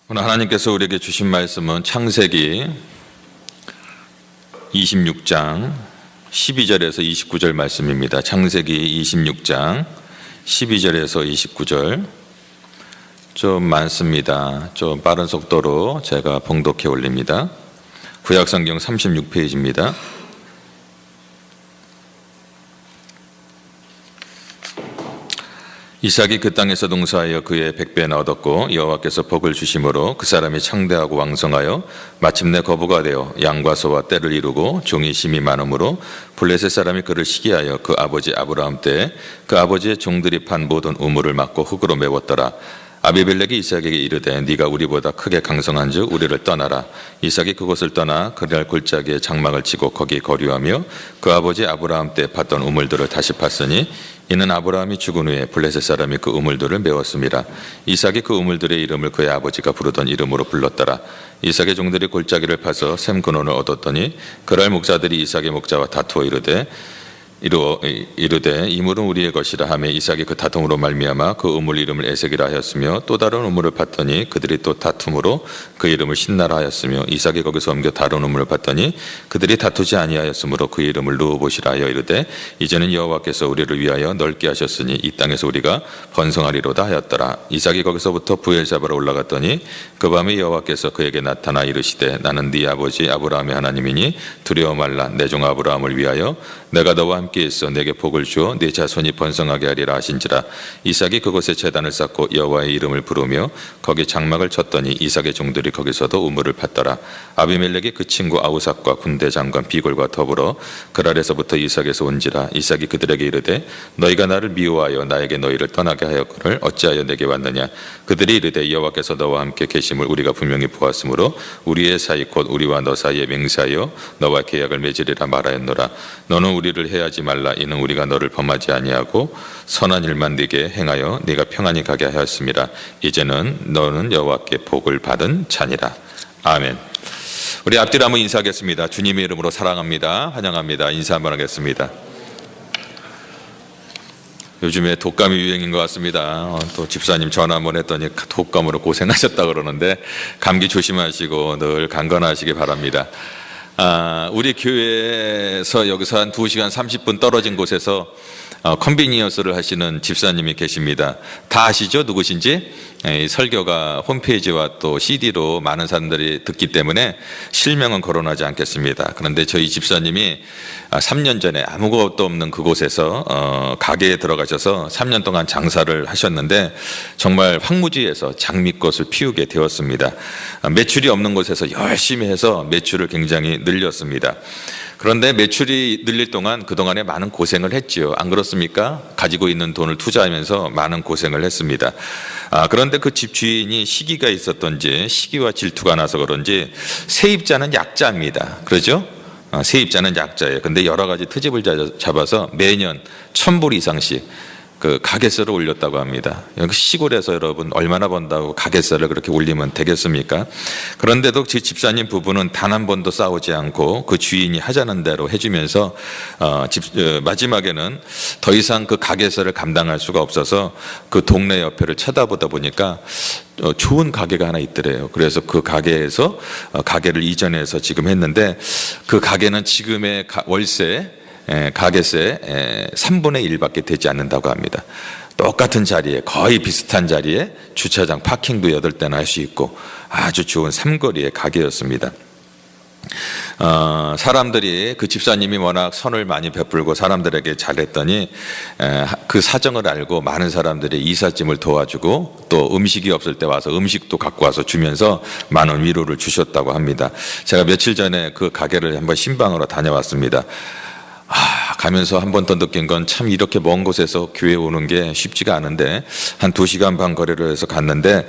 오늘 하나님께서 우리에게 주신 말씀은 창세기 26장 12절에서 29절 말씀입니다. 창세기 26장 12절에서 29절 좀 많습니다. 좀 빠른 속도로 제가 봉독해 올립니다. 구약성경 36페이지입니다. 이삭이 그 땅에서 농사하여 그의 100배나 얻었고 여호와께서 복을 주심으로 그 사람이 창대하고 왕성하여 마침내 거부가 되어 양과 소와 떼를 이루고 종이 심이 많으므로 블레셋 사람이 그를 시기하여 그 아버지 아브라함 때에 그 아버지의 종들이 판 모든 우물을 막고 흙으로 메웠더라. 아비멜렉이 이삭에게 이르되 네가 우리보다 크게 강성한즉 우리를 떠나라. 이삭이 그곳을 떠나 그날 골짜기에 장막을 치고 거기 거류하며 그 아버지 아브라함 때 팠던 우물들을 다시 팠으니 이는 아브라함이 죽은 후에 블레셋 사람이 그 우물들을 메웠습니다. 이삭이 그 우물들의 이름을 그의 아버지가 부르던 이름으로 불렀더라. 이삭의 종들이 골짜기를 파서 샘 근원을 얻었더니 그랄 목자들이 이삭의 목자와 다투어 이르되 이 물은 우리의 것이라 하며 이삭이 그 다툼으로 말미암아 그 우물 이름을 에색이라 하였으며 또 다른 우물을 팠더니 그들이 또 다툼으로 그 이름을 신나라 하였으며 이삭이 거기서 옮겨 다른 우물을 팠더니 그들이 다투지 아니하였으므로 그 이름을 르호봇이라 하여 이르되 이제는 여호와께서 우리를 위하여 넓게 하셨으니 이 땅에서 우리가 번성하리로다 하였더라. 이삭이 거기서부터 부엘사바로 올라갔더니 그 밤에 여호와께서 그에게 나타나 이르시되 나는 네 아버지 아브라함의 하나님이니 두려워 말라. 내 종 아브라함을 위하여 내가 너와 함께 있어 내게 복을 주어 네 자손이 번성하게 하리라 하신지라. 이삭이 그곳에 제단을 쌓고 여호와의 이름을 부르며 거기 장막을 쳤더니 이삭의 종들이 거기서도 우물을 팠더라. 아비멜렉이 그 친구 아우삭과 군대 장관 비골과 더불어 그랄에서부터 이삭에서 온지라. 이삭이 그들에게 이르되 너희가 나를 미워하여 나에게 너희를 떠나게 하였거늘 어찌하여 내게 왔느냐. 그들이 이르되 여호와께서 너와 함께 계심을 우리가 분명히 보았으므로 우리의 사이 곧 우리와 너 사이에 맹세하여 너와 계약을 맺으리라 말하였노라. 너는 우리를 해하지 말라. 이는 우리가 너를 범하지 아니하고 선한 일만 네게 행하여 네가 평안히 가게 하였습니다. 이제는 너는 여호와께 복을 받은 자니라. 아멘. 우리 앞뒤로 한번 인사하겠습니다. 주님의 이름으로 사랑합니다. 환영합니다. 인사 한번 하겠습니다. 요즘에 독감이 유행인 것 같습니다. 또 집사님 전화 한번 했더니 독감으로 고생하셨다 그러는데 감기 조심하시고 늘 강건하시기 바랍니다. 우리 교회에서 여기서 한 2시간 30분 떨어진 곳에서 컨비니언스를 하시는 집사님이 계십니다. 다 아시죠? 누구신지? 이 설교가 홈페이지와 또 CD로 많은 사람들이 듣기 때문에 실명은 거론하지 않겠습니다. 그런데 저희 집사님이 3년 전에 아무것도 없는 그곳에서 가게에 들어가셔서 3년 동안 장사를 하셨는데 정말 황무지에서 장미꽃을 피우게 되었습니다. 매출이 없는 곳에서 열심히 해서 매출을 굉장히 늘렸습니다. 그런데 매출이 늘릴 동안 그동안에 많은 고생을 했지요. 안 그렇습니까? 가지고 있는 돈을 투자하면서 많은 고생을 했습니다. 그런데 그 집주인이 시기가 있었던지 시기와 질투가 나서 그런지 세입자는 약자입니다. 그러죠? 세입자는 약자예요. 근데 여러 가지 트집을 잡아서 매년 1,000불 이상씩 그 가게세를 올렸다고 합니다. 여기 시골에서 여러분 얼마나 번다고 가게세를 그렇게 올리면 되겠습니까? 그런데도 제 집사님 부부는 단 한 번도 싸우지 않고 그 주인이 하자는 대로 해주면서 마지막에는 더 이상 그 가게세를 감당할 수가 없어서 그 동네 옆에를 쳐다보다 보니까 좋은 가게가 하나 있더래요. 그래서 그 가게에서 가게를 이전해서 지금 했는데 그 가게는 지금의 월세 가게세 3분의 1밖에 되지 않는다고 합니다. 똑같은 자리에 거의 비슷한 자리에 주차장 파킹도 8대나 할 수 있고 아주 좋은 삼거리의 가게였습니다. 사람들이 그 집사님이 워낙 선을 많이 베풀고 사람들에게 잘했더니 그 사정을 알고 많은 사람들이 이삿짐을 도와주고 또 음식이 없을 때 와서 음식도 갖고 와서 주면서 많은 위로를 주셨다고 합니다. 제가 며칠 전에 그 가게를 한번 신방으로 다녀왔습니다. 가면서 한 번 더 느낀 건 참 이렇게 먼 곳에서 교회 오는 게 쉽지가 않은데 한 2시간 반 거리를 해서 갔는데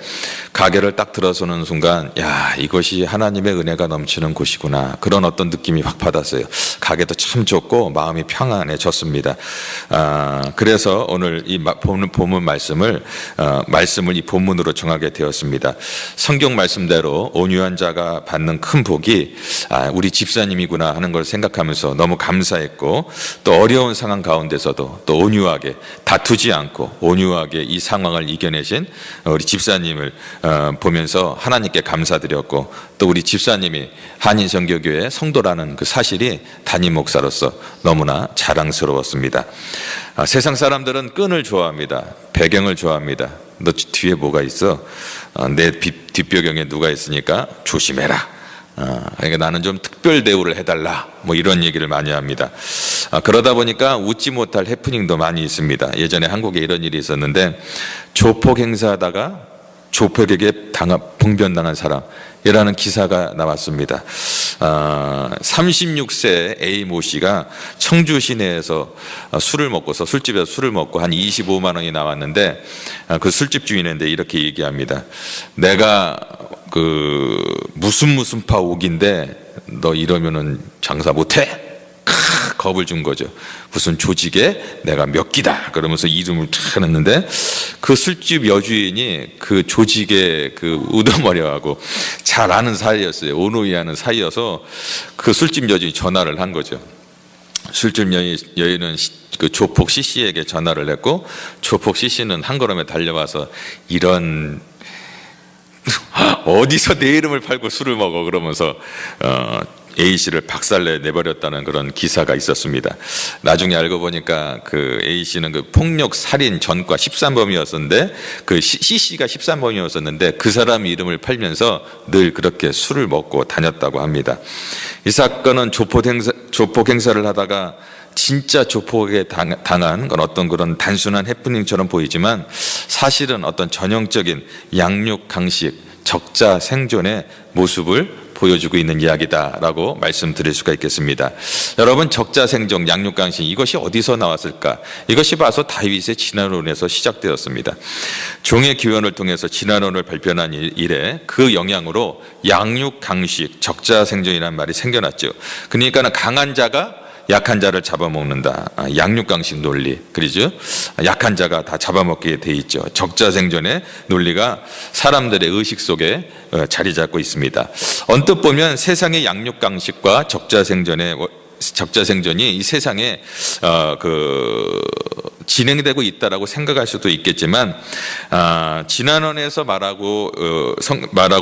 가게를 딱 들어서는 순간 야, 이것이 하나님의 은혜가 넘치는 곳이구나 그런 어떤 느낌이 확 받았어요. 가게도 참 좋고 마음이 평안해졌습니다. 그래서 오늘 이 본문 말씀을 이 본문으로 정하게 되었습니다. 성경 말씀대로 온유한 자가 받는 큰 복이 우리 집사님이구나 하는 걸 생각하면서 너무 감사했고, 또 어려운 상황 가운데서도 또 온유하게 다투지 않고 온유하게 이 상황을 이겨내신 우리 집사님을 보면서 하나님께 감사드렸고, 또 우리 집사님이 한인선교교회 성도라는 그 사실이 담임 목사로서 너무나 자랑스러웠습니다. 세상 사람들은 끈을 좋아합니다. 배경을 좋아합니다. 너 뒤에 뭐가 있어? 내 뒷배경에 누가 있으니까 조심해라. 그러니까 나는 좀 특별 대우를 해달라, 뭐 이런 얘기를 많이 합니다. 그러다 보니까 웃지 못할 해프닝도 많이 있습니다. 예전에 한국에 이런 일이 있었는데, 조폭 행사하다가 조폭에게 봉변당한 사람이라는 기사가 나왔습니다. 36세 A 모 씨가 청주 시내에서 술집에서 술을 먹고 한 25만 원이 나왔는데, 그 술집 주인한테 이렇게 얘기합니다. 내가 무슨 파 옥인데 너 이러면은 장사 못해? 겁을 준 거죠. 무슨 조직에 내가 몇 기다 그러면서 이름을 탁 했는데, 그 술집 여주인이 그 조직의 그 우두머리하고 잘 아는 사이였어요. 오노이하는 사이여서 그 술집 여주인이 전화를 한 거죠. 술집 여인은 그 조폭 CC에게 전화를 했고, 조폭 CC는 한 걸음에 달려와서 이런 어디서 내 이름을 팔고 술을 먹어 그러면서 A씨를 박살내 내버렸다는 그런 기사가 있었습니다. 나중에 알고 보니까 그 A씨는 그 폭력, 살인, 전과 13범이었었는데 그 CC가 13범이었었는데 그 사람 이름을 팔면서 늘 그렇게 술을 먹고 다녔다고 합니다. 이 사건은 조폭 행사를 하다가 진짜 조폭에게 당한 건 어떤 그런 단순한 해프닝처럼 보이지만, 사실은 어떤 전형적인 양육 강식, 적자 생존의 모습을 보여주고 있는 이야기다라고 말씀드릴 수가 있겠습니다. 여러분, 적자 생존, 양육 강식, 이것이 어디서 나왔을까? 이것이 바로 다윗의 진화론에서 시작되었습니다. 종의 기원을 통해서 진화론을 발표한 이래 그 영향으로 양육 강식, 적자 생존이라는 말이 생겨났죠. 그러니까 강한 자가 약한 자를 잡아먹는다. 양육강식 논리, 그러죠? 약한 자가 다 잡아먹게 돼 있죠. 적자생존의 논리가 사람들의 의식 속에 자리 잡고 있습니다. 언뜻 보면 세상의 양육강식과 적자생존이 이 세상에 진행되고 있다라고 생각할 수도 있겠지만, 진화론에서 말하고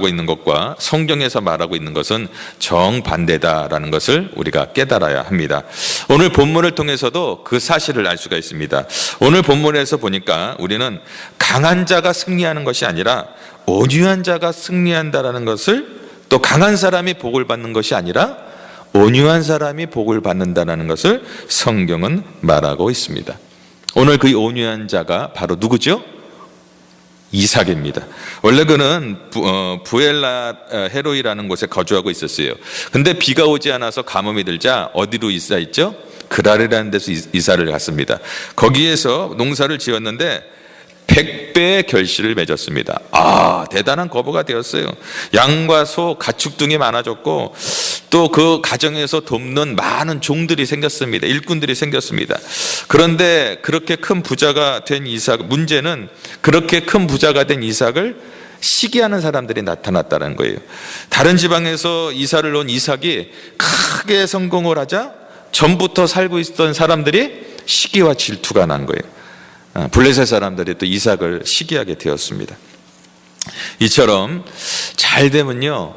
있는 것과 성경에서 말하고 있는 것은 정반대다라는 것을 우리가 깨달아야 합니다. 오늘 본문을 통해서도 그 사실을 알 수가 있습니다. 오늘 본문에서 보니까 우리는 강한 자가 승리하는 것이 아니라 온유한 자가 승리한다라는 것을, 또 강한 사람이 복을 받는 것이 아니라 온유한 사람이 복을 받는다는 것을 성경은 말하고 있습니다. 오늘 그 온유한 자가 바로 누구죠? 이삭입니다. 원래 그는 부엘라 헤로이라는 곳에 거주하고 있었어요. 근데 비가 오지 않아서 가뭄이 들자 어디로 이사했죠? 그랄이라는 데서 이사를 갔습니다. 거기에서 농사를 지었는데 100배의 결실을 맺었습니다. 대단한 거부가 되었어요. 양과 소, 가축 등이 많아졌고, 또 그 가정에서 돕는 많은 종들이 생겼습니다. 일꾼들이 생겼습니다. 그런데 그렇게 큰 부자가 된 이삭, 문제는 그렇게 큰 부자가 된 이삭을 시기하는 사람들이 나타났다는 거예요. 다른 지방에서 이사를 온 이삭이 크게 성공을 하자 전부터 살고 있었던 사람들이 시기와 질투가 난 거예요. 블레셋 사람들이 또 이삭을 시기하게 되었습니다. 이처럼 잘 되면요,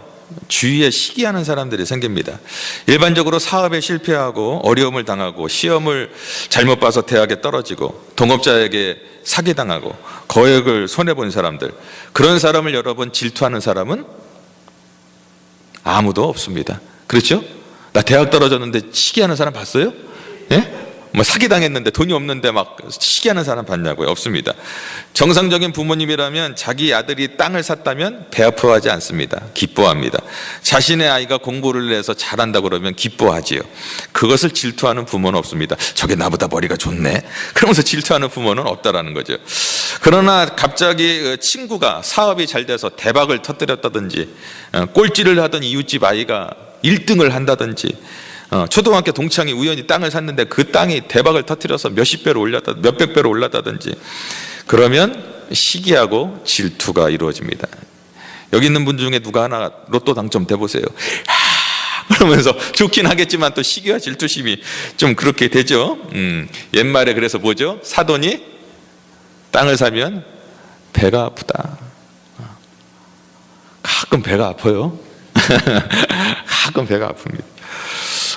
주위에 시기하는 사람들이 생깁니다. 일반적으로 사업에 실패하고 어려움을 당하고 시험을 잘못 봐서 대학에 떨어지고 동업자에게 사기당하고 거액을 손해본 사람들, 그런 사람을 여러분 질투하는 사람은 아무도 없습니다. 그렇죠? 나 대학 떨어졌는데 시기하는 사람 봤어요? 예? 뭐 사기당했는데 돈이 없는데 막 시기하는 사람 봤냐고요? 없습니다. 정상적인 부모님이라면 자기 아들이 땅을 샀다면 배 아파하지 않습니다. 기뻐합니다. 자신의 아이가 공부를 해서 잘한다 그러면 기뻐하지요. 그것을 질투하는 부모는 없습니다. 저게 나보다 머리가 좋네, 그러면서 질투하는 부모는 없다라는 거죠. 그러나 갑자기 친구가 사업이 잘 돼서 대박을 터뜨렸다든지, 꼴찌를 하던 이웃집 아이가 1등을 한다든지, 초등학교 동창이 우연히 땅을 샀는데 그 땅이 대박을 터뜨려서 몇십 배로 올랐다, 몇백 배로 올랐다든지 그러면 시기하고 질투가 이루어집니다. 여기 있는 분 중에 누가 하나 로또 당첨돼 보세요. 그러면서 좋긴 하겠지만 또 시기와 질투심이 좀 그렇게 되죠. 옛말에 그래서 뭐죠? 사돈이 땅을 사면 배가 아프다. 가끔 배가 아파요. 가끔 배가 아픕니다.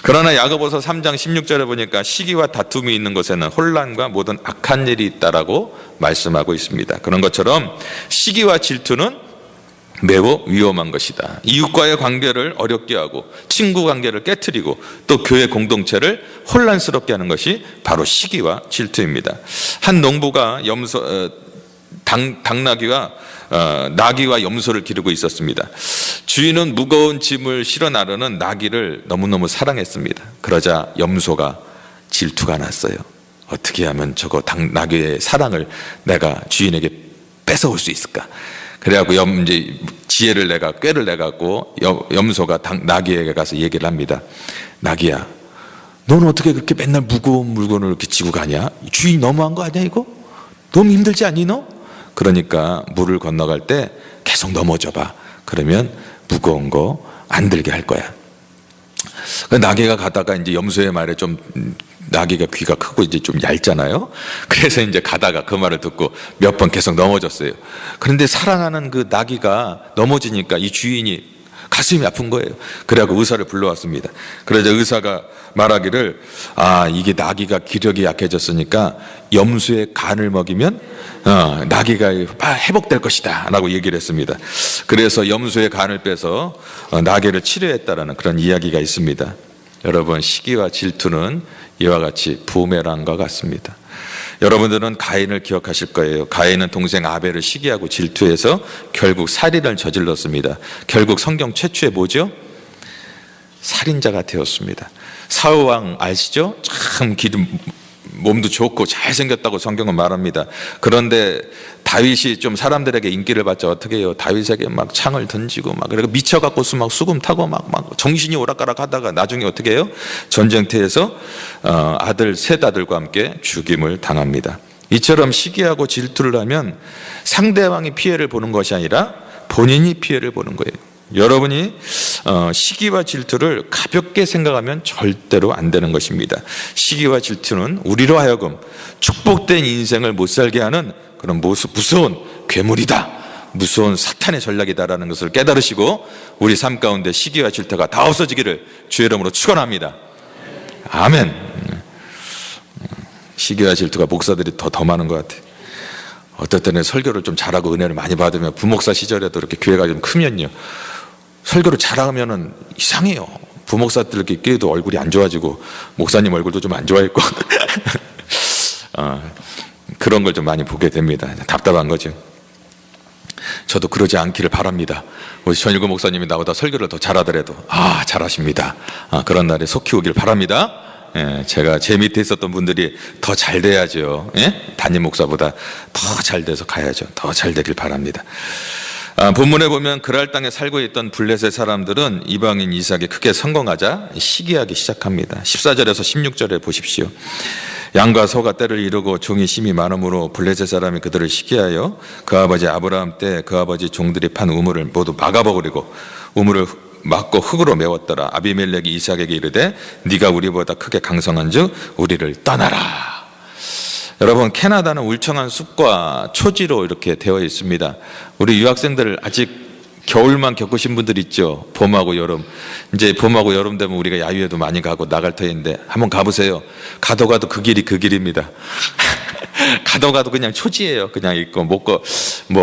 그러나 야고보서 3장 16절에 보니까 시기와 다툼이 있는 곳에는 혼란과 모든 악한 일이 있다라고 말씀하고 있습니다. 그런 것처럼 시기와 질투는 매우 위험한 것이다. 이웃과의 관계를 어렵게 하고 친구 관계를 깨트리고 또 교회 공동체를 혼란스럽게 하는 것이 바로 시기와 질투입니다. 한 농부가 나귀와 염소를 기르고 있었습니다. 주인은 무거운 짐을 실어 나르는 나귀를 너무너무 사랑했습니다. 그러자 염소가 질투가 났어요. 어떻게 하면 저거 나귀의 사랑을 내가 주인에게 뺏어올 수 있을까? 그래갖고 이제 꾀를 내갖고 염소가 나귀에게 가서 얘기를 합니다. 나귀야, 너는 어떻게 그렇게 맨날 무거운 물건을 이렇게 지고 가냐? 주인이 너무한 거 아니야 이거? 너무 힘들지 않니 너? 그러니까 물을 건너갈 때 계속 넘어져 봐. 그러면 무거운 거 안 들게 할 거야. 나귀가 가다가 이제 염소의 말에 좀 나귀가 귀가 크고 이제 좀 얇잖아요. 그래서 이제 가다가 그 말을 듣고 몇 번 계속 넘어졌어요. 그런데 사랑하는 그 나귀가 넘어지니까 이 주인이 가슴이 아픈 거예요. 그래갖고 의사를 불러왔습니다. 그러자 의사가 말하기를 이게 나귀가 기력이 약해졌으니까 염소의 간을 먹이면 나귀가 회복될 것이다 라고 얘기를 했습니다. 그래서 염소의 간을 빼서 나귀를 치료했다라는 그런 이야기가 있습니다. 여러분, 시기와 질투는 이와 같이 부메랑과 같습니다. 여러분들은 가인을 기억하실 거예요. 가인은 동생 아벨을 시기하고 질투해서 결국 살인을 저질렀습니다. 결국 성경 최초의 뭐죠? 살인자가 되었습니다. 사울왕 아시죠? 참 몸도 좋고 잘생겼다고 성경은 말합니다. 그런데 다윗이 좀 사람들에게 인기를 받자 어떻게 해요? 다윗에게 막 창을 던지고 막 그리고 미쳐갖고 막 수금 타고 막 정신이 오락가락 하다가 나중에 어떻게 해요? 전쟁터에서 아들 셋 아들과 함께 죽임을 당합니다. 이처럼 시기하고 질투를 하면 상대방이 피해를 보는 것이 아니라 본인이 피해를 보는 거예요. 여러분이 시기와 질투를 가볍게 생각하면 절대로 안 되는 것입니다. 시기와 질투는 우리로 하여금 축복된 인생을 못 살게 하는 그런 무서운 괴물이다, 무서운 사탄의 전략이다라는 것을 깨달으시고 우리 삶 가운데 시기와 질투가 다 없어지기를 주의 이름으로 축원합니다. 아멘. 시기와 질투가 목사들이 더 많은 것 같아요. 어떨 때는 설교를 좀 잘하고 은혜를 많이 받으면 부목사 시절에도 이렇게 교회가 좀 크면요, 설교를 잘하면은 이상해요. 부목사들끼리도 얼굴이 안 좋아지고 목사님 얼굴도 좀 안 좋아했고 그런 걸 좀 많이 보게 됩니다. 답답한 거죠. 저도 그러지 않기를 바랍니다. 우리 전일구 목사님이 나보다 설교를 더 잘하더라도 잘하십니다. 그런 날에 속히 오길 바랍니다. 제가 제 밑에 있었던 분들이 더 잘 돼야죠. 담임 목사보다 더 잘 돼서 가야죠. 더 잘 되길 바랍니다. 본문에 보면 그랄 땅에 살고 있던 블레셋 사람들은 이방인 이삭이 크게 성공하자 시기하기 시작합니다. 14절에서 16절에 보십시오. 양과 소가 때를 이루고 종이 심이 많음으로 블레셋 사람이 그들을 시기하여 그 아버지 아브라함 때 그 아버지 종들이 판 우물을 모두 막아버리고 우물을 막고 흙으로 메웠더라. 아비멜렉이 이삭에게 이르되 네가 우리보다 크게 강성한즉 우리를 떠나라. 여러분, 캐나다는 울창한 숲과 초지로 이렇게 되어 있습니다. 우리 유학생들 아직 겨울만 겪으신 분들 있죠. 봄하고 여름. 이제 봄하고 여름 되면 우리가 야유회도 많이 가고 나갈 터인데 한번 가보세요. 가도 그 길이 그 길입니다. 가도 그냥 초지예요. 그냥 있고 먹고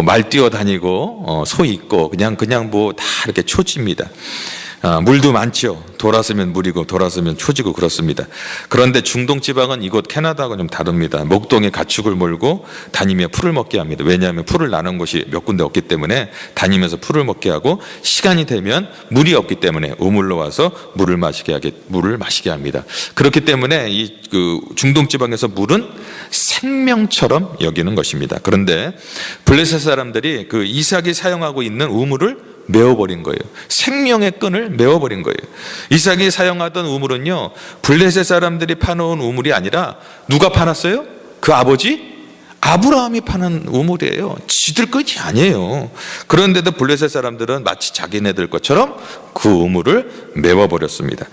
말 뛰어다니고 소 있고 그냥 뭐 다 이렇게 초지입니다. 물도 많죠. 돌았으면 물이고 돌았으면 초지고 그렇습니다. 그런데 중동 지방은 이곳 캐나다하고 좀 다릅니다. 목동에 가축을 몰고 다니며 풀을 먹게 합니다. 왜냐하면 풀을 나는 곳이 몇 군데 없기 때문에 다니면서 풀을 먹게 하고 시간이 되면 물이 없기 때문에 우물로 와서 물을 마시게 합니다. 그렇기 때문에 그 중동 지방에서 물은 생명처럼 여기는 것입니다. 그런데 블레셋 사람들이 그 이삭이 사용하고 있는 우물을 메어버린 거예요. 생명의 끈을 메어버린 거예요. 이삭이 사용하던 우물은요, 블레셋 사람들이 파놓은 우물이 아니라 누가 파놨어요? 그 아버지 아브라함이 파는 우물이에요. 지들 끝이 아니에요. 그런데도 블레셋 사람들은 마치 자기네들 것처럼 그 우물을 메워버렸습니다.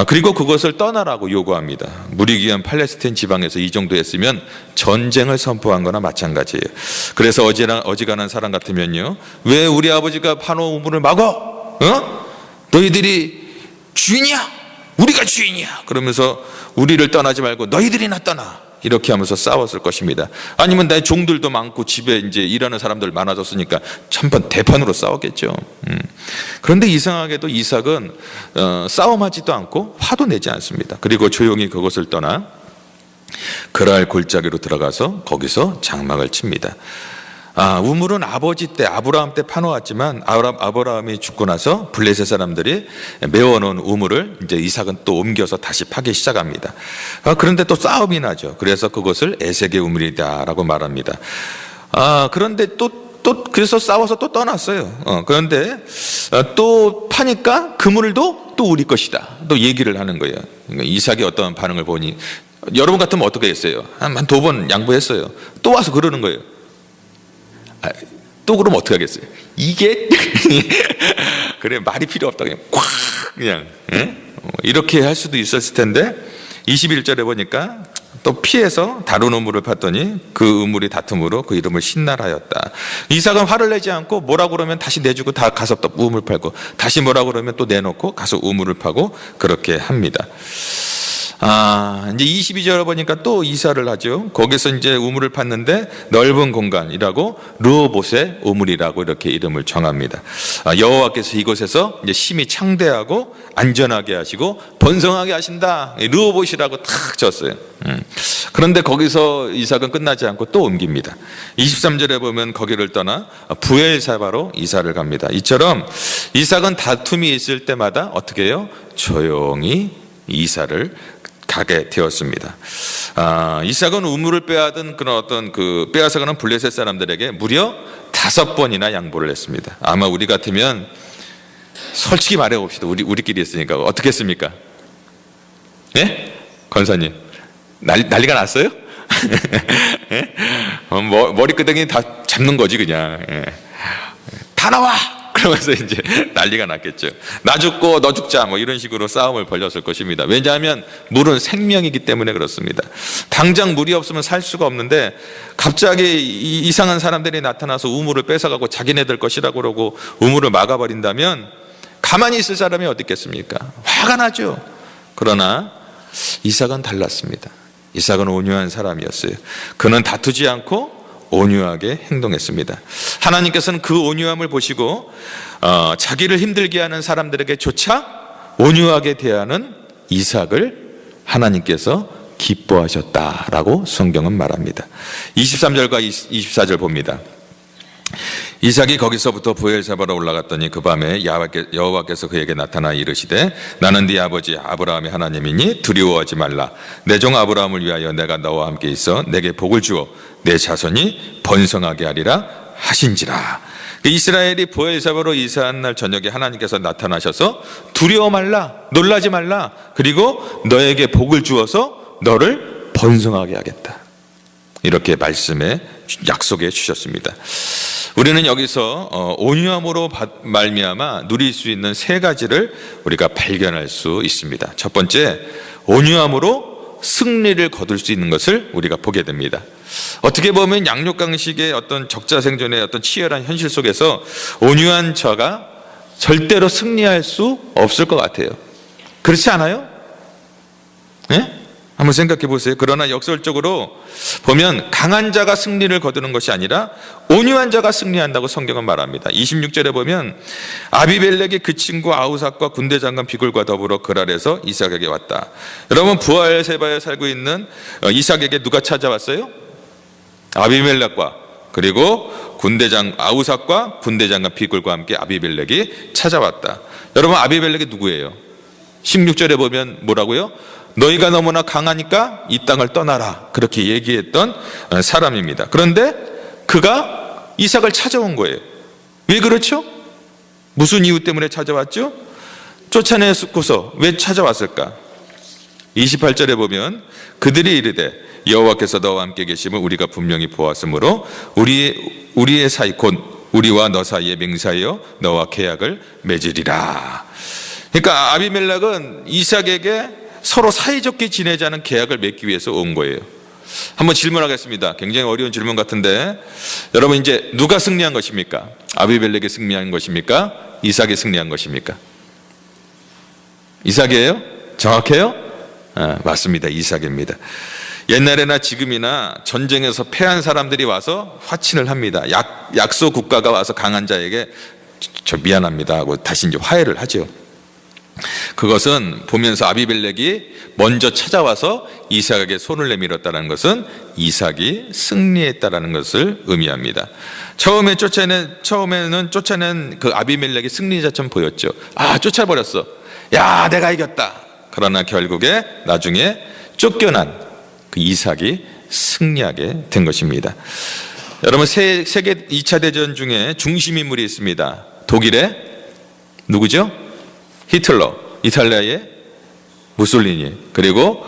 그리고 그것을 떠나라고 요구합니다. 물이 귀한 팔레스타인 지방에서 이 정도 했으면 전쟁을 선포한 거나 마찬가지예요. 그래서 어지간한 사람 같으면요, 왜 우리 아버지가 파놓은 우물을 막어? 너희들이 주인이야? 우리가 주인이야? 그러면서 우리를 떠나지 말고 너희들이나 떠나, 이렇게 하면서 싸웠을 것입니다. 아니면 내 종들도 많고 집에 이제 일하는 사람들 많아졌으니까 한번 대판으로 싸웠겠죠. 그런데 이상하게도 이삭은 싸움하지도 않고 화도 내지 않습니다. 그리고 조용히 그것을 떠나 그랄 골짜기로 들어가서 거기서 장막을 칩니다. 우물은 아버지 때, 아브라함 때 파놓았지만 아브라함이 죽고 나서 블레셋 사람들이 메워놓은 우물을 이제 이삭은 또 옮겨서 다시 파기 시작합니다. 그런데 또 싸움이 나죠. 그래서 그것을 에색의 우물이다라고 말합니다. 그런데 그래서 싸워서 또 떠났어요. 그런데 또 파니까 그 물도 또 우리 것이다, 또 얘기를 하는 거예요. 이삭이 어떤 반응을 보니, 여러분 같으면 어떻게 했어요? 한 2번 양보했어요. 또 와서 그러는 거예요. 또 그럼 어떻게 하겠어요? 이게 그래, 말이 필요 없다, 그냥 이렇게 할 수도 있었을 텐데 21절에 보니까 또 피해서 다른 우물을 팠더니 그 우물이 다툼으로 그 이름을 신날하였다. 이삭은 화를 내지 않고 뭐라 그러면 다시 내주고 다 가서 또 우물 팔고, 다시 뭐라 그러면 또 내놓고 가서 우물을 파고 그렇게 합니다. 이제 22절에 보니까 또 이사를 하죠. 거기서 이제 우물을 팠는데 넓은 공간이라고 르호봇의 우물이라고 이렇게 이름을 정합니다. 여호와께서 이곳에서 이제 심히 창대하고 안전하게 하시고 번성하게 하신다, 르호봇이라고 탁 쳤어요. 그런데 거기서 이삭은 끝나지 않고 또 옮깁니다. 23절에 보면 거기를 떠나 부엘사바로 이사를 갑니다. 이처럼 이삭은 다툼이 있을 때마다 어떻게 해요? 조용히 이사를 가게 되었습니다. 이삭은 우물을 빼앗은 그런 어떤 빼앗아가는 블레셋 사람들에게 무려 5번이나 양보를 했습니다. 아마 우리 같으면 솔직히 말해봅시다. 우리끼리 했으니까 어떻게 했습니까? 예? 권사님, 난리가 났어요? 예? 머리끄댕이 다 잡는 거지 그냥. 예. 다 나와! 그러면서 이제 난리가 났겠죠. 나 죽고 너 죽자, 뭐 이런 식으로 싸움을 벌였을 것입니다. 왜냐하면 물은 생명이기 때문에 그렇습니다. 당장 물이 없으면 살 수가 없는데 갑자기 이상한 사람들이 나타나서 우물을 뺏어가고 자기네들 것이라고 그러고 우물을 막아버린다면 가만히 있을 사람이 어디 있겠습니까? 화가 나죠. 그러나 이삭은 달랐습니다. 이삭은 온유한 사람이었어요. 그는 다투지 않고 온유하게 행동했습니다. 하나님께서는 그 온유함을 보시고 자기를 힘들게 하는 사람들에게조차 온유하게 대하는 이삭을 하나님께서 기뻐하셨다라고 성경은 말합니다. 23절과 24절 봅니다. 이삭이 거기서부터 부엘사바로 올라갔더니 그 밤에 여호와께서 그에게 나타나 이르시되 나는 네 아버지 아브라함의 하나님이니 두려워하지 말라. 내 종 아브라함을 위하여 내가 너와 함께 있어 내게 복을 주어 내 자손이 번성하게 하리라 하신지라. 이스라엘이 부엘사바로 이사한 날 저녁에 하나님께서 나타나셔서 두려워 말라, 놀라지 말라, 그리고 너에게 복을 주어서 너를 번성하게 하겠다, 이렇게 말씀에 약속해 주셨습니다. 우리는 여기서 온유함으로 말미암아 누릴 수 있는 3가지를 우리가 발견할 수 있습니다. 첫 번째, 온유함으로 승리를 거둘 수 있는 것을 우리가 보게 됩니다. 어떻게 보면 양육강식의 어떤 적자생존의 어떤 치열한 현실 속에서 온유한 저가 절대로 승리할 수 없을 것 같아요. 그렇지 않아요? 네? 한번 생각해 보세요. 그러나 역설적으로 보면 강한 자가 승리를 거두는 것이 아니라 온유한 자가 승리한다고 성경은 말합니다. 26절에 보면 아비멜렉이 그 친구 아우삭과 군대 장관 비굴과 더불어 그랄에서 이삭에게 왔다. 여러분, 부엘세바에 살고 있는 이삭에게 누가 찾아왔어요? 아비멜렉과 그리고 아우삭과 군대 장관 비굴과 함께 아비멜렉이 찾아왔다. 여러분, 아비멜렉이 누구예요? 16절에 보면 뭐라고요? 너희가 너무나 강하니까 이 땅을 떠나라, 그렇게 얘기했던 사람입니다. 그런데 그가 이삭을 찾아온 거예요. 왜 그렇죠? 무슨 이유 때문에 찾아왔죠? 쫓아내고서 왜 찾아왔을까? 28절에 보면 그들이 이르되 여호와께서 너와 함께 계심을 우리가 분명히 보았으므로 우리의 사이 곧 우리와 너 사이에 맹세하여 너와 계약을 맺으리라. 그러니까 아비멜렉은 이삭에게 서로 사이좋게 지내자는 계약을 맺기 위해서 온 거예요. 한번 질문하겠습니다. 굉장히 어려운 질문 같은데, 여러분 이제 누가 승리한 것입니까? 아비멜렉이 승리한 것입니까? 이삭이 승리한 것입니까? 이삭이에요? 정확해요? 맞습니다. 이삭입니다. 옛날에나 지금이나 전쟁에서 패한 사람들이 와서 화친을 합니다. 약소 국가가 와서 강한 자에게 저 미안합니다 하고 다시 이제 화해를 하죠. 그것은 보면서 아비멜렉이 먼저 찾아와서 이삭에게 손을 내밀었다는 것은 이삭이 승리했다는 것을 의미합니다. 처음에는 쫓아낸 그 아비멜렉이 승리자처럼 보였죠. 쫓아버렸어. 야, 내가 이겼다. 그러나 결국에 나중에 쫓겨난 그 이삭이 승리하게 된 것입니다. 여러분, 세계 2차 대전 중에 중심 인물이 있습니다. 독일의 누구죠? 히틀러, 이탈리아의 무솔리니, 그리고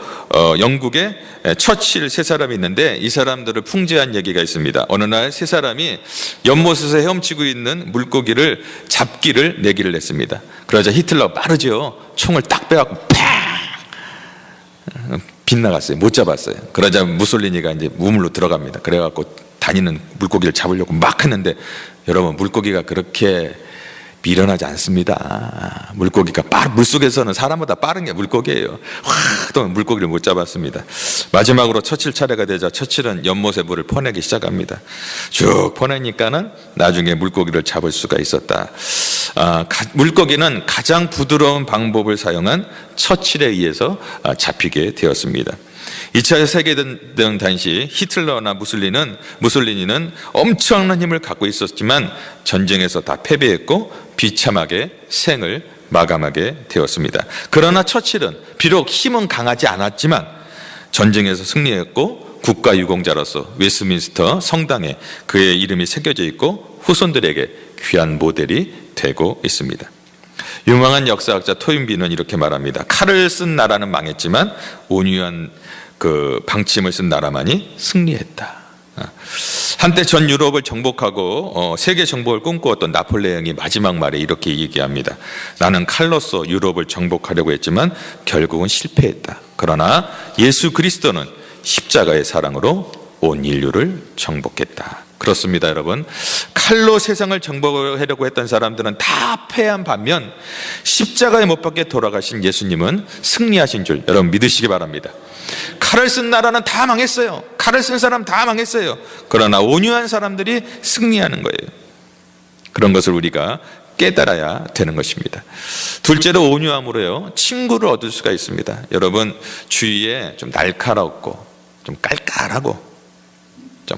영국의 처칠, 세 사람이 있는데 이 사람들을 풍자한 얘기가 있습니다. 어느 날 세 사람이 연못에서 헤엄치고 있는 물고기를 잡기를 내기를 냈습니다. 그러자 히틀러 빠르죠. 총을 딱 빼갖고 팍 빗나갔어요. 못 잡았어요. 그러자 무솔리니가 이제 우물로 들어갑니다. 그래갖고 다니는 물고기를 잡으려고 막 했는데, 여러분, 물고기가 그렇게 미련하지 않습니다. 물고기가 물속에서는 사람보다 빠른 게 물고기예요. 또 물고기를 못 잡았습니다. 마지막으로 처칠 차례가 되자 처칠은 연못에 물을 퍼내기 시작합니다. 쭉 퍼내니까는 나중에 물고기를 잡을 수가 있었다. 물고기는 가장 부드러운 방법을 사용한 처칠에 의해서 잡히게 되었습니다. 2차 세계대전 당시 히틀러나 무솔리니는 엄청난 힘을 갖고 있었지만 전쟁에서 다 패배했고 비참하게 생을 마감하게 되었습니다. 그러나 처칠은 비록 힘은 강하지 않았지만 전쟁에서 승리했고 국가유공자로서 웨스트민스터 성당에 그의 이름이 새겨져 있고 후손들에게 귀한 모델이 되고 있습니다. 유명한 역사학자 토인비는 이렇게 말합니다. 칼을 쓴 나라는 망했지만 온유한 그 방침을 쓴 나라만이 승리했다. 한때 전 유럽을 정복하고 세계 정복을 꿈꾸었던 나폴레옹이 마지막 말에 이렇게 얘기합니다. 나는 칼로서 유럽을 정복하려고 했지만 결국은 실패했다. 그러나 예수 그리스도는 십자가의 사랑으로 온 인류를 정복했다. 그렇습니다, 여러분. 칼로 세상을 정복하려고 했던 사람들은 다 패한 반면 십자가에 못 박혀 돌아가신 예수님은 승리하신 줄 여러분 믿으시기 바랍니다. 칼을 쓴 나라는 다 망했어요. 칼을 쓴 사람 다 망했어요. 그러나 온유한 사람들이 승리하는 거예요. 그런 것을 우리가 깨달아야 되는 것입니다. 둘째로 온유함으로요, 친구를 얻을 수가 있습니다. 여러분, 주위에 좀 날카롭고 좀 깔깔하고 좀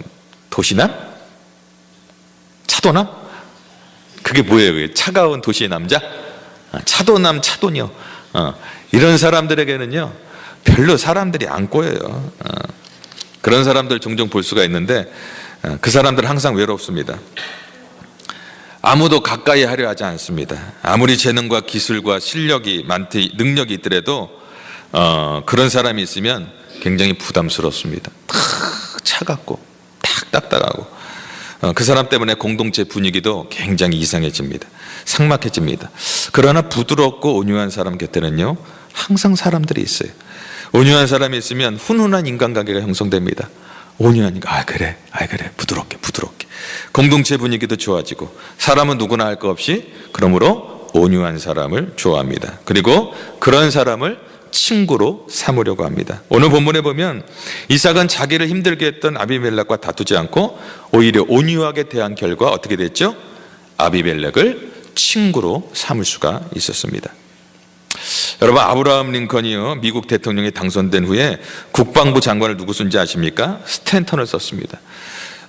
도시남? 차도남? 그게 뭐예요? 그게 차가운 도시의 남자? 차도남, 차도녀. 이런 사람들에게는요 별로 사람들이 안 꼬여요. 그런 사람들 종종 볼 수가 있는데 그 사람들은 항상 외롭습니다. 아무도 가까이 하려 하지 않습니다. 아무리 재능과 기술과 실력이 능력이 있더라도 그런 사람이 있으면 굉장히 부담스럽습니다. 차갑고 탁 딱딱하고 그 사람 때문에 공동체 분위기도 굉장히 이상해집니다. 삭막해집니다. 그러나 부드럽고 온유한 사람 곁에는요 항상 사람들이 있어요. 온유한 사람이 있으면 훈훈한 인간관계가 형성됩니다. 온유하니까 그래 부드럽게 공동체 분위기도 좋아지고 사람은 누구나 할 것 없이 그러므로 온유한 사람을 좋아합니다. 그리고 그런 사람을 친구로 삼으려고 합니다. 오늘 본문에 보면 이삭은 자기를 힘들게 했던 아비멜렉과 다투지 않고 오히려 온유하게 대한 결과 어떻게 됐죠? 아비멜렉을 친구로 삼을 수가 있었습니다. 여러분, 아브라함 링컨이요 미국 대통령이 당선된 후에 국방부 장관을 누구 쓴지 아십니까? 스탠턴을 썼습니다.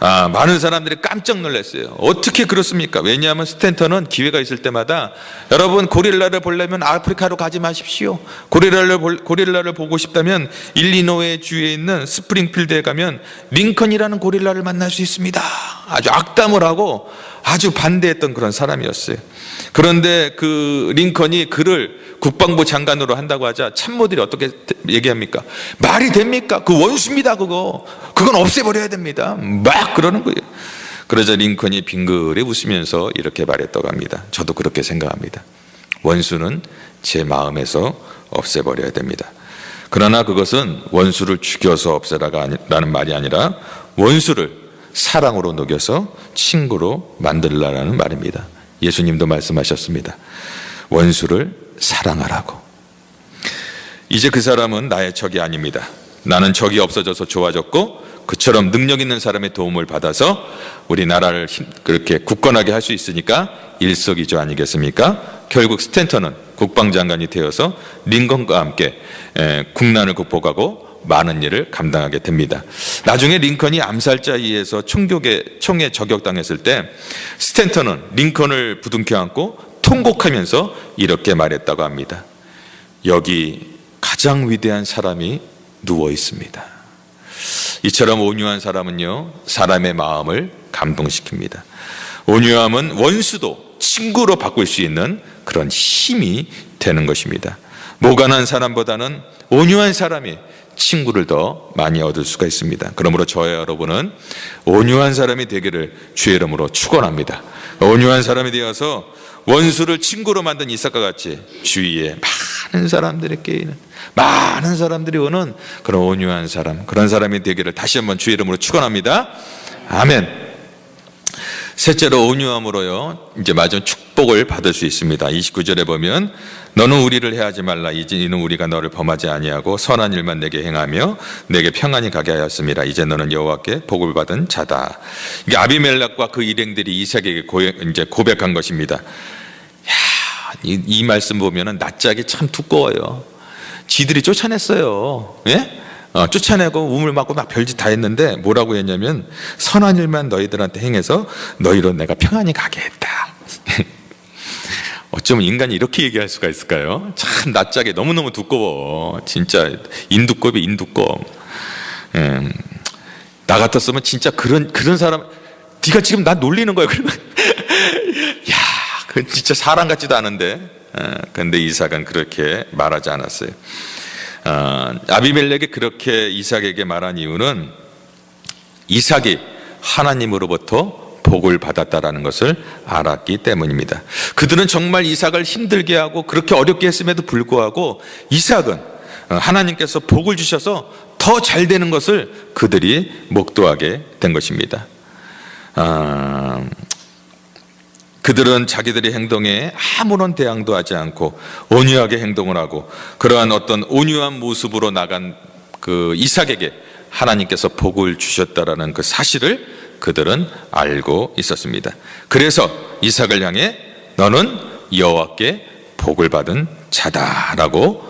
많은 사람들이 깜짝 놀랐어요. 어떻게 그렇습니까? 왜냐하면 스탠턴은 기회가 있을 때마다 여러분 고릴라를 보려면 아프리카로 가지 마십시오. 고릴라를 보고 싶다면 일리노이 주에 있는 스프링필드에 가면 링컨이라는 고릴라를 만날 수 있습니다. 아주 악담을 하고 아주 반대했던 그런 사람이었어요. 그런데 그 링컨이 그를 국방부 장관으로 한다고 하자 참모들이 어떻게 얘기합니까? 말이 됩니까? 그 원수입니다. 그건 없애버려야 됩니다. 막 그러는 거예요. 그러자 링컨이 빙그레 웃으면서 이렇게 말했다고 합니다. 저도 그렇게 생각합니다. 원수는 제 마음에서 없애버려야 됩니다. 그러나 그것은 원수를 죽여서 없애라라는 말이 아니라 원수를 사랑으로 녹여서 친구로 만들라라는 말입니다. 예수님도 말씀하셨습니다. 원수를 사랑하라고. 이제 그 사람은 나의 적이 아닙니다. 나는 적이 없어져서 좋아졌고 그처럼 능력 있는 사람의 도움을 받아서 우리 나라를 그렇게 굳건하게 할 수 있으니까 일석이조 아니겠습니까? 결국 스탠턴은 국방장관이 되어서 링컨과 함께 국난을 극복하고 많은 일을 감당하게 됩니다. 나중에 링컨이 암살자에 의해서 총에 저격당했을 때 스탠턴은 링컨을 부둥켜 안고 통곡하면서 이렇게 말했다고 합니다. 여기 가장 위대한 사람이 누워 있습니다. 이처럼 온유한 사람은요, 사람의 마음을 감동시킵니다. 온유함은 원수도 친구로 바꿀 수 있는 그런 힘이 되는 것입니다. 모간한 사람보다는 온유한 사람이 친구를 더 많이 얻을 수가 있습니다. 그러므로 저와 여러분은 온유한 사람이 되기를 주의 이름으로 축원합니다. 온유한 사람이 되어서 원수를 친구로 만든 이삭과 같이 주위에 많은 사람들이 오는 그런 온유한 사람, 그런 사람이 되기를 다시 한번 주의 이름으로 축원합니다. 아멘. 셋째로 온유함으로요, 이제 마지막 축복을 받을 수 있습니다. 29절에 보면 너는 우리를 해하지 말라. 이는 우리가 너를 범하지 아니하고 선한 일만 내게 행하며 내게 평안히 가게 하였습니다. 이제 너는 여호와께 복을 받은 자다. 이게 아비멜렉과 그 일행들이 이삭에게 이제 고백한 것입니다. 야, 이 말씀 보면은 낯짝이 참 두꺼워요. 지들이 쫓아냈어요. 예? 쫓아내고 우물 맞고 막 별짓 다 했는데 뭐라고 했냐면 선한 일만 너희들한테 행해서 너희로 내가 평안히 가게 했다. 어쩌면 인간이 이렇게 얘기할 수가 있을까요? 참 낯짝이 너무너무 두꺼워. 진짜 인두껍이 인두껍. 나 같았으면 진짜 그런 사람, 네가 지금 나 놀리는 거야. 그러면 야, 그 진짜 사람 같지도 않은데. 근데 이삭은 그렇게 말하지 않았어요. 아비멜렉이 그렇게 이삭에게 말한 이유는 이삭이 하나님으로부터 복을 받았다라는 것을 알았기 때문입니다. 그들은 정말 이삭을 힘들게 하고 그렇게 어렵게 했음에도 불구하고 이삭은 하나님께서 복을 주셔서 더 잘 되는 것을 그들이 목도하게 된 것입니다. 그들은 자기들의 행동에 아무런 대항도 하지 않고 온유하게 행동을 하고 그러한 어떤 온유한 모습으로 나간 그 이삭에게 하나님께서 복을 주셨다라는 그 사실을 그들은 알고 있었습니다. 그래서 이삭을 향해 너는 여호와께 복을 받은 자다라고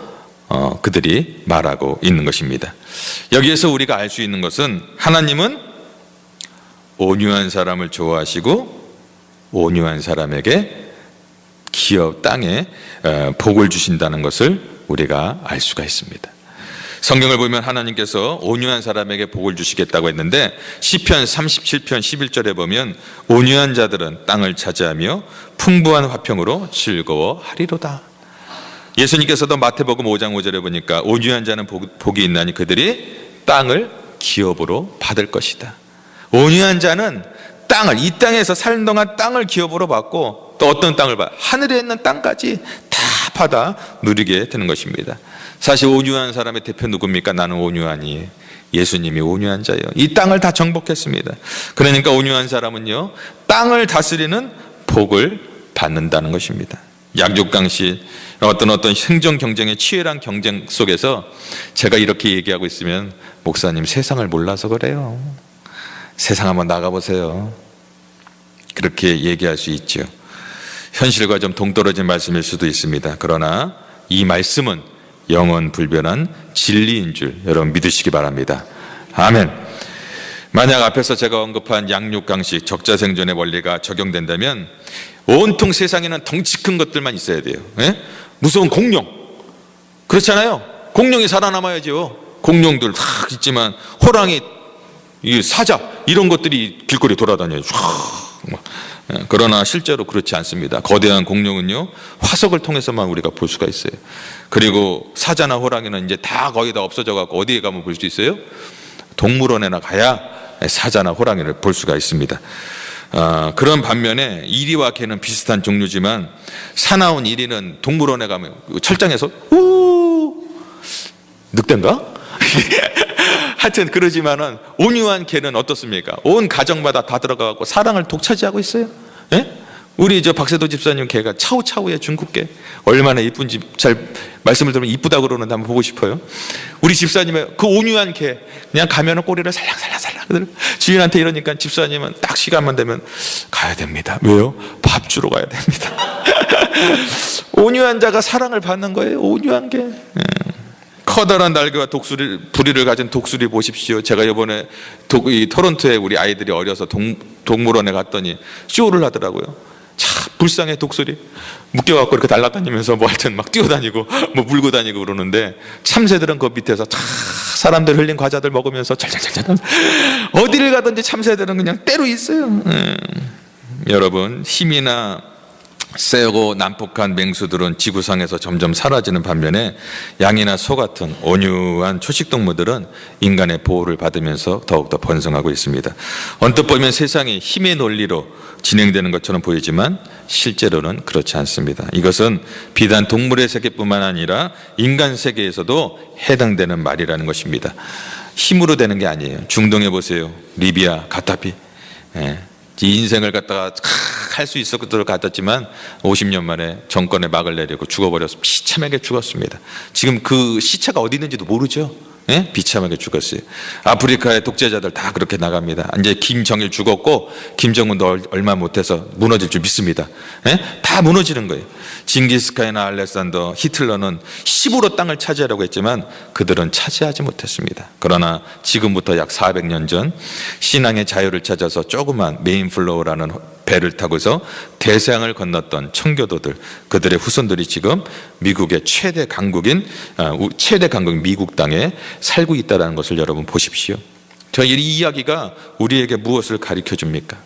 그들이 말하고 있는 것입니다. 여기에서 우리가 알 수 있는 것은 하나님은 온유한 사람을 좋아하시고 온유한 사람에게 기업 땅에 복을 주신다는 것을 우리가 알 수가 있습니다. 성경을 보면 하나님께서 온유한 사람에게 복을 주시겠다고 했는데 시편 37편 11절에 보면 온유한 자들은 땅을 차지하며 풍부한 화평으로 즐거워하리로다. 예수님께서도 마태복음 5장 5절에 보니까 온유한 자는 복이 있나니 그들이 땅을 기업으로 받을 것이다. 온유한 자는 땅을, 이 땅에서 사는 동안 땅을 기업으로 받고 또 어떤 땅을 받아? 하늘에 있는 땅까지 다 받아 누리게 되는 것입니다. 사실 온유한 사람의 대표 누굽니까? 나는 온유하니. 예수님이 온유한 자예요. 이 땅을 다 정복했습니다. 그러니까 온유한 사람은요, 땅을 다스리는 복을 받는다는 것입니다. 약육강식 어떤 행정 경쟁의 치열한 경쟁 속에서 제가 이렇게 얘기하고 있으면 목사님 세상을 몰라서 그래요. 세상 한번 나가보세요. 그렇게 얘기할 수 있죠. 현실과 좀 동떨어진 말씀일 수도 있습니다. 그러나 이 말씀은 영원 불변한 진리인 줄 여러분 믿으시기 바랍니다. 아멘. 만약 앞에서 제가 언급한 양육강식 적자생존의 원리가 적용된다면 온통 세상에는 덩치 큰 것들만 있어야 돼요. 예? 무서운 공룡, 그렇잖아요. 공룡이 살아남아야죠. 공룡들 다 있지만 호랑이, 사자 이런 것들이 길거리 돌아다녀요. 그러나 실제로 그렇지 않습니다. 거대한 공룡은요, 화석을 통해서만 우리가 볼 수가 있어요. 그리고 사자나 호랑이는 이제 다 거의 다 없어져 갖고 어디에 가면 볼 수 있어요? 동물원에나 가야 사자나 호랑이를 볼 수가 있습니다. 그런 반면에 이리와 개는 비슷한 종류지만 사나운 이리는 동물원에 가면 철장에서 늑대인가? 하여튼 그러지만은 온유한 개는 어떻습니까? 온 가정마다 다 들어가고 사랑을 독차지하고 있어요. 예? 우리 저 박세도 집사님 개가 차우차우의 중국 개 얼마나 이쁜지 잘 말씀을 들으면 이쁘다고 그러는데 한번 보고 싶어요. 우리 집사님의 그 온유한 개 그냥 가면은 꼬리를 살랑살랑살랑 주인한테 이러니까 집사님은 딱 시간만 되면 가야 됩니다. 왜요? 밥 주러 가야 됩니다. 온유한 자가 사랑을 받는 거예요. 온유한 개. 커다란 날개와 부리를 가진 독수리 보십시오. 제가 이번에 이 토론토에 우리 아이들이 어려서 동물원에 갔더니 쇼를 하더라고요. 참 불쌍해. 독수리 묶여갖고 이렇게 날아다니면서 뭐 하여튼 막 뛰어다니고 뭐 물고 다니고 그러는데 참새들은 그 밑에서 다 사람들 흘린 과자들 먹으면서 잘잘잘잘 어디를 가든지 참새들은 그냥 때로 있어요. 여러분, 힘이나 세고 난폭한 맹수들은 지구상에서 점점 사라지는 반면에 양이나 소 같은 온유한 초식동물들은 인간의 보호를 받으면서 더욱더 번성하고 있습니다. 언뜻 보면 세상이 힘의 논리로 진행되는 것처럼 보이지만 실제로는 그렇지 않습니다. 이것은 비단 동물의 세계뿐만 아니라 인간 세계에서도 해당되는 말이라는 것입니다. 힘으로 되는 게 아니에요. 중동에 보세요. 리비아, 가타피. 인생을 갖다가 할 수 있을 것들을 갖았지만 50년 만에 정권에 막을 내리고 죽어버려서 비참하게 죽었습니다. 지금 그 시체가 어디 있는지도 모르죠. 비참하게 죽었어요. 아프리카의 독재자들 다 그렇게 나갑니다. 이제 김정일 죽었고 김정은도 얼마 못해서 무너질 줄 믿습니다. 다 무너지는 거예요. 징기스칸이나 알렉산더, 히틀러는 힘으로 땅을 차지하려고 했지만 그들은 차지하지 못했습니다. 그러나 지금부터 약 400년 전 신앙의 자유를 찾아서 조그만 메인플로우라는 배를 타고서 대서양을 건넜던 청교도들, 그들의 후손들이 지금 미국의 최대 강국인 미국 땅에 살고 있다는 것을 여러분 보십시오. 이 이야기가 우리에게 무엇을 가르쳐 줍니까?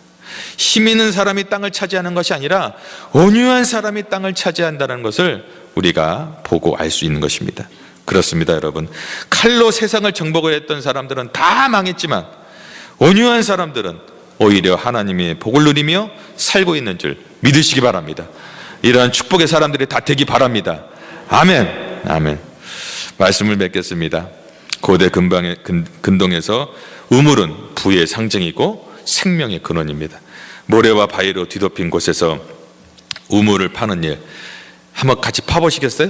힘 있는 사람이 땅을 차지하는 것이 아니라 온유한 사람이 땅을 차지한다는 것을 우리가 보고 알 수 있는 것입니다. 그렇습니다, 여러분. 칼로 세상을 정복을 했던 사람들은 다 망했지만 온유한 사람들은 오히려 하나님의 복을 누리며 살고 있는 줄 믿으시기 바랍니다. 이러한 축복의 사람들이 다 되기 바랍니다. 아멘. 아멘. 말씀을 맺겠습니다. 고대 근동에서 우물은 부의 상징이고 생명의 근원입니다. 모래와 바위로 뒤덮인 곳에서 우물을 파는 일 한번 같이 파보시겠어요?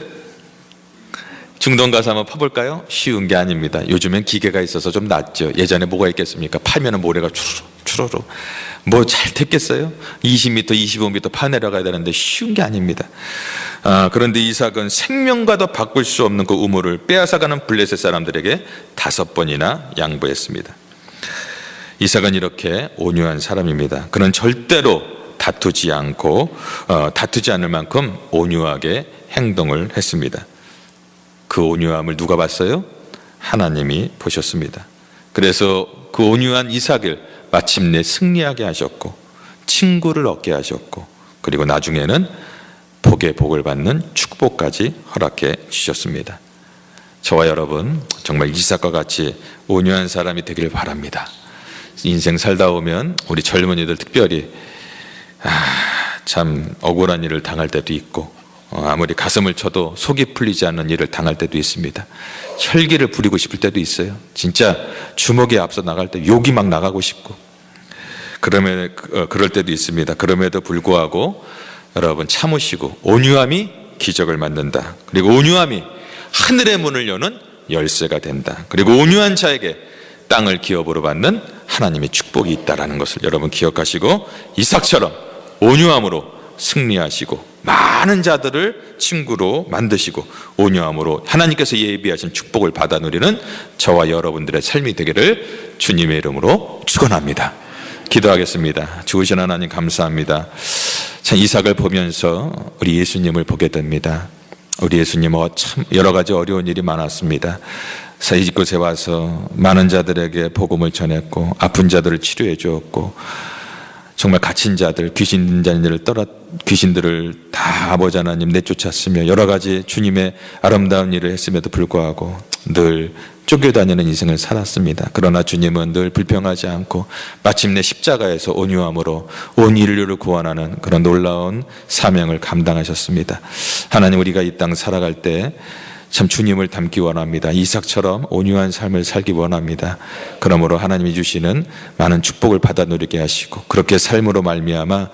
중동 가서 한번 파볼까요? 쉬운 게 아닙니다. 요즘엔 기계가 있어서 좀 낫죠. 예전에 뭐가 있겠습니까? 파면은 모래가 추르르 뭐 잘 됐겠어요? 20m, 25m 파내려가야 되는데 쉬운 게 아닙니다. 그런데 이삭은 생명과도 바꿀 수 없는 그 우물을 빼앗아가는 블레셋 사람들에게 5번이나 양보했습니다. 이삭은 이렇게 온유한 사람입니다. 그는 절대로 다투지 않을 만큼 온유하게 행동을 했습니다. 그 온유함을 누가 봤어요? 하나님이 보셨습니다. 그래서 그 온유한 이삭을 마침내 승리하게 하셨고 친구를 얻게 하셨고 그리고 나중에는 복의 복을 받는 축복까지 허락해 주셨습니다. 저와 여러분 정말 이삭과 같이 온유한 사람이 되길 바랍니다. 인생 살다 오면 우리 젊은이들 특별히 참 억울한 일을 당할 때도 있고 아무리 가슴을 쳐도 속이 풀리지 않는 일을 당할 때도 있습니다. 혈기를 부리고 싶을 때도 있어요. 진짜 주먹에 앞서 나갈 때 욕이 막 나가고 싶고 그럴 때도 있습니다. 그럼에도 불구하고 여러분 참으시고 온유함이 기적을 만든다. 그리고 온유함이 하늘의 문을 여는 열쇠가 된다. 그리고 온유한 자에게 땅을 기업으로 받는 하나님의 축복이 있다는 것을 여러분 기억하시고 이삭처럼 온유함으로 승리하시고 많은 자들을 친구로 만드시고 온유함으로 하나님께서 예비하신 축복을 받아 누리는 저와 여러분들의 삶이 되기를 주님의 이름으로 축원합니다. 기도하겠습니다. 좋으신 하나님 감사합니다. 참 이삭을 보면서 우리 예수님을 보게 됩니다. 우리 예수님은 참 여러 가지 어려운 일이 많았습니다. 이곳에 와서 많은 자들에게 복음을 전했고 아픈 자들을 치료해 주었고 정말 갇힌 자들, 귀신들을 다 아버지 하나님 내쫓았으며 여러 가지 주님의 아름다운 일을 했음에도 불구하고 늘 쫓겨다니는 인생을 살았습니다. 그러나 주님은 늘 불평하지 않고 마침내 십자가에서 온유함으로 온 인류를 구원하는 그런 놀라운 사명을 감당하셨습니다. 하나님, 우리가 이 땅 살아갈 때 참 주님을 닮기 원합니다. 이삭처럼 온유한 삶을 살기 원합니다. 그러므로 하나님이 주시는 많은 축복을 받아 누리게 하시고 그렇게 삶으로 말미암아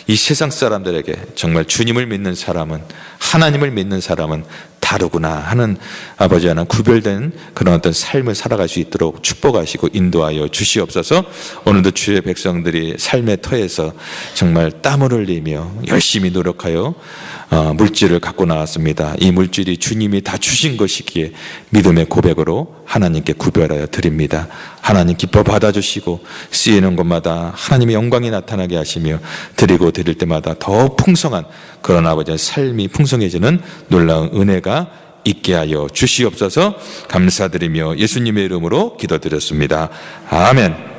이 세상 사람들에게 정말 주님을 믿는 사람은, 하나님을 믿는 사람은 다르구나 하는 아버지 하나 구별된 그런 어떤 삶을 살아갈 수 있도록 축복하시고 인도하여 주시옵소서. 오늘도 주의 백성들이 삶의 터에서 정말 땀을 흘리며 열심히 노력하여 물질을 갖고 나왔습니다. 이 물질이 주님이 다 주신 것이기에 믿음의 고백으로 하나님께 구별하여 드립니다. 하나님 기뻐 받아주시고 쓰이는 곳마다 하나님의 영광이 나타나게 하시며 드리고 드릴 때마다 더 풍성한 그런 아버지의 삶이 풍성해지는 놀라운 은혜가 있게 하여 주시옵소서. 감사드리며 예수님의 이름으로 기도드렸습니다. 아멘.